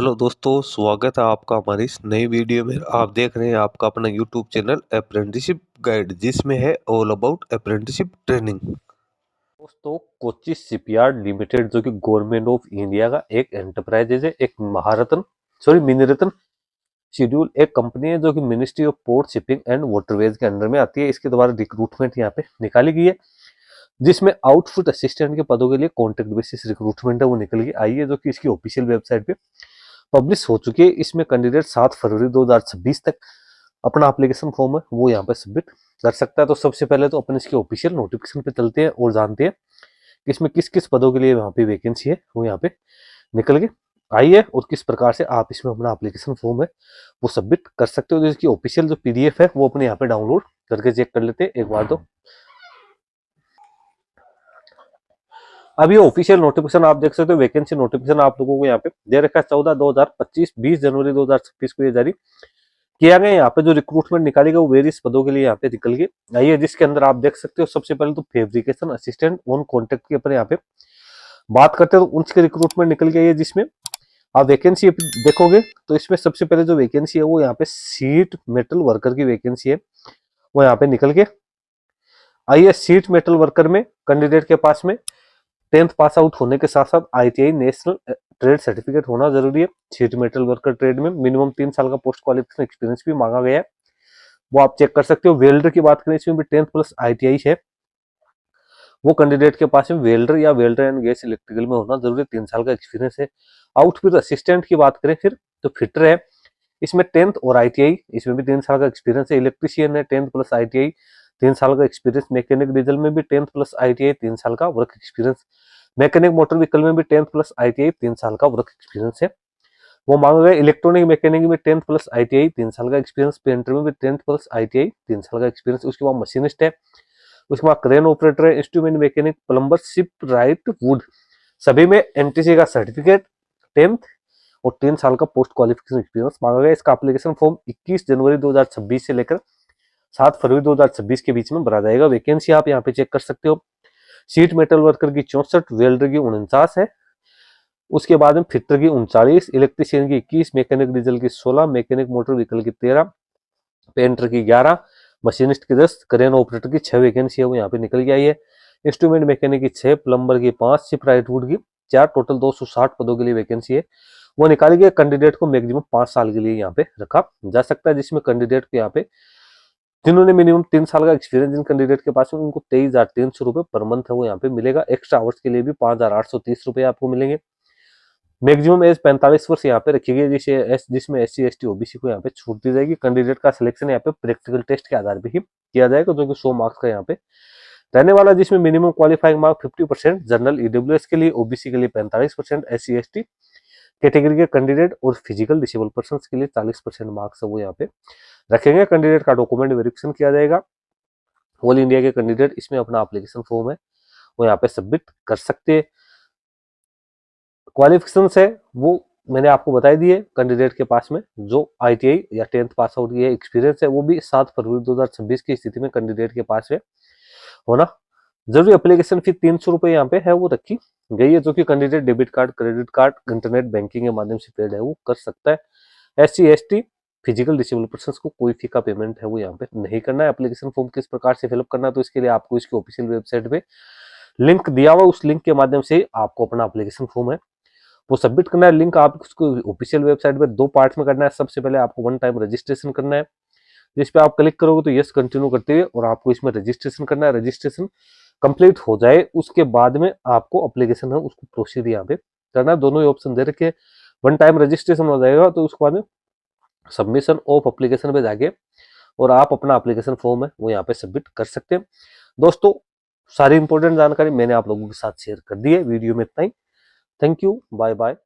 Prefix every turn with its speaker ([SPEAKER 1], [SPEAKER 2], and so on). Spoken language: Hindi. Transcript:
[SPEAKER 1] हेलो दोस्तों, स्वागत है आपका हमारी इस नई वीडियो में। आप देख रहे हैं आपका अपना यूट्यूब चैनल अप्रेंटिसशिप गाइड, जिसमें है ऑल अबाउट अप्रेंटिसशिप ट्रेनिंग।
[SPEAKER 2] दोस्तों, कोची शिपयार्ड लिमिटेड जो कि गवर्नमेंट ऑफ इंडिया का एक एंटरप्राइजेज है, एक महारत्न मिनीरत्न शेड्यूल एक कंपनी है जो कि ministry of port shipping and waterways के अंडर में आती है। इसके द्वारा रिक्रूटमेंट यहाँ पे निकाली गई है, जिसमें आउटफिट असिस्टेंट के पदों के लिए कॉन्ट्रैक्ट बेसिस रिक्रूटमेंट है वो निकल के आई है, जो कि इसकी ऑफिशियल वेबसाइट पे पब्लिश हो चुकी है। इसमें कैंडिडेट 7 फरवरी 2026 तक अपना एप्लीकेशन फॉर्म है वो यहाँ पे सबमिट कर सकता है। तो सबसे पहले तो अपन इसके ऑफिशियल नोटिफिकेशन पे चलते हैं और जानते हैं कि इसमें किस किस पदों के लिए वहाँ पे वैकेंसी है वो यहाँ पे निकल के आई है और किस प्रकार से आप इसमें अपना एप्लीकेशन फॉर्म है वो सबमिट कर सकते हो। तो इसकी ऑफिशियल जो पीडीएफ है वो अपने यहाँ पे डाउनलोड करके चेक कर लेते हैं एक बार। तो अब ये ऑफिशियल नोटिफिकेशन आप देख सकते हो, वैकेंसी नोटिफिकेशन आप लोगों को यहाँ पे दे रखा है 14/2025, 20 जनवरी 2026 को ये जारी किया गया। यहाँ पे जो रिक्रूटमेंट निकाली गई वो वेरियस पदों के लिए यहाँ पे निकल के आई है, जिसके अंदर आप देख सकते हो सबसे पहले तो फैब्रिकेशन असिस्टेंट ऑन कॉन्ट्रैक्ट के ऊपर यहाँ पे बात करते हैं तो उनकी रिक्रूटमेंट निकल के आई है, जिसमें आप वैकेंसी देखोगे तो इसमें सबसे पहले जो वैकेंसी है वो यहाँ पे सीट मेटल वर्कर की वैकेंसी है वो यहाँ पे निकल के आई है। सीट मेटल वर्कर में कैंडिडेट के पास में 10th पास आउट होने के साथ साथ आईटीआई नेशनल ट्रेड सर्टिफिकेट होना जरूरी है। शीट मेटल वर्कर ट्रेड में मिनिमम 3 साल का पोस्ट क्वालिफिकेशन एक्सपीरियंस भी मांगा गया है, वो आप चेक कर सकते हो। वेल्डर की बात करें इसमें भी 10th प्लस आईटीआई है, वो कैंडिडेट के पास में वेल्डर या वेल्डर एंड गैस इलेक्ट्रिकल में होना जरूरी है, 3 साल का एक्सपीरियंस है। आउटफिट असिस्टेंट की बात करें फिर तो फिटर है, इसमें 10th और आईटीआई, इसमें भी 3 साल का एक्सपीरियंस है। इलेक्ट्रीशियन है 10th प्लस आईटीआई, 3 साल का एक्सपीरियंस। मैकेनिक डीजल में भी 10th प्लस आईटीआई, 3 साल का work experience. Mechanic motor vehicle में भी 10th प्लस आईटीआई, 3 साल का वर्क एक्सपीरियंस है वो मांगा गया। इलेक्ट्रॉनिक मैकेनिक में 10th प्लस आईटीआई, 3 साल का एक्सपीरियंस। पेंटर में भी 10th प्लस आईटीआई, 3 साल का एक्सपीरियंस। उसके बाद मशीनिस्ट है, उसके बाद क्रेन ऑपरेटर है, instrument mechanic, plumber, ship right, would, सभी में एनटीसी का सर्टिफिकेट 10th और 3 साल का पोस्ट क्वालिफिकेशन एक्सपीरियंस मांगा गया। इसका एप्लीकेशन फॉर्म 21 जनवरी 2026 से लेकर 7 फरवरी 2026 के बीच में भरा जाएगा। वैकेंसी आप यहाँ पे चेक कर सकते हो। शीट मेटल वर्कर की 64, वेल्डर की 49 है, उसके बाद में फिटर की 39, इलेक्ट्रीशियन की 21, मैकेनिक डीजल की 16, मैकेनिक मोटर व्हीकल की 13, पेंटर की 11, मशीनिस्ट की 10, क्रेन ऑपरेटर की 6 वैकेंसी है वो यहाँ पे निकल के आई है। इंस्ट्रूमेंट मैकेनिक की 6, प्लम्बर की 5, शिप राइट वुड की 4, टोटल 260 पदों के लिए वैकेंसी है वो निकाली गई। कैंडिडेट को मैक्सिमम 5 साल के लिए यहाँ पे रखा जा सकता है, जिसमें कैंडिडेट को यहाँ पे जिन्होंने मिनिमम 3 साल का एक्सपीरियंस जिन कैंडिडेट के पास है उनको 23,300 रुपए पर मंथ है वो यहाँ पे मिलेगा। एक्स्ट्रा आवर्स के लिए भी 5,830 रुपए आपको मिलेंगे। मैक्सिमम एज 45 वर्ष यहाँ पे रखी गई, जिसमें SC ST OBC को यहाँ पे छूट दी जाएगी। कैंडिडेट का सिलेक्शन यहाँ पे प्रैक्टिकल टेस्ट के आधार पर ही किया जाएगा, जो कि 100 मार्क्स का यहाँ पे रहने वाला, जिसमें minimum qualifying mark 50%, general EWS के लिए, ओबीसी के लिए 45%, SC ST कैटेगरी के कैंडिडेट और फिजिकल डिसेबल पर्सन के लिए 40% मार्क्स वो यहाँ पे रखेंगे। कैंडिडेट का डॉक्यूमेंट वेरिफिकेशन किया जाएगा। ऑल इंडिया के कैंडिडेट इसमें अपना एप्लीकेशन फॉर्म है वो यहाँ पे सबमिट कर सकते हैं। क्वालिफिकेशन है वो मैंने आपको बताई दी है। कैंडिडेट के पास में जो आईटीआई या 10th पास आउट की एक्सपीरियंस है वो भी 7 फरवरी 2026 की स्थिति में कैंडिडेट के पास है होना जरूरी। एप्लीकेशन फी 300 रुपए यहाँ पे है वो रखी गई है, जो कि candidate debit card, credit card, internet banking के माध्यम से पेड है वो कर सकता है। SC ST physical disable person को कोई फी का पेमेंट है वो यहाँ पे नहीं करना है। एप्लीकेशन फॉर्म किस प्रकार से फिलअप करना है तो इसके लिए आपको इसकी ऑफिशियल वेबसाइट पे लिंक दिया हुआ, उस लिंक के माध्यम से आपको अपना एप्लीकेशन फॉर्म है वो सबमिट करना है। लिंक आप उसको ऑफिशियल वेबसाइट पे 2 पार्ट्स में करना है। सबसे पहले आपको 1 टाइम रजिस्ट्रेशन करना है, जिस पे आप क्लिक करोगे तो यस कंटिन्यू करते हुए और आपको इसमें रजिस्ट्रेशन करना है। रजिस्ट्रेशन कंप्लीट हो जाए उसके बाद में आपको एप्लीकेशन है उसको प्रोसीड यहाँ पे करना है। दोनों ही ऑप्शन दे रखे हैं। 1 टाइम रजिस्ट्रेशन हो जाएगा तो उसके बाद में सबमिशन ऑफ एप्लीकेशन पे जाके और आप अपना एप्लीकेशन फॉर्म है वो यहाँ पे सबमिट कर सकते हैं। दोस्तों, सारी इंपॉर्टेंट जानकारी मैंने आप लोगों के साथ शेयर कर दी है। वीडियो में इतना ही। Thank you, bye bye.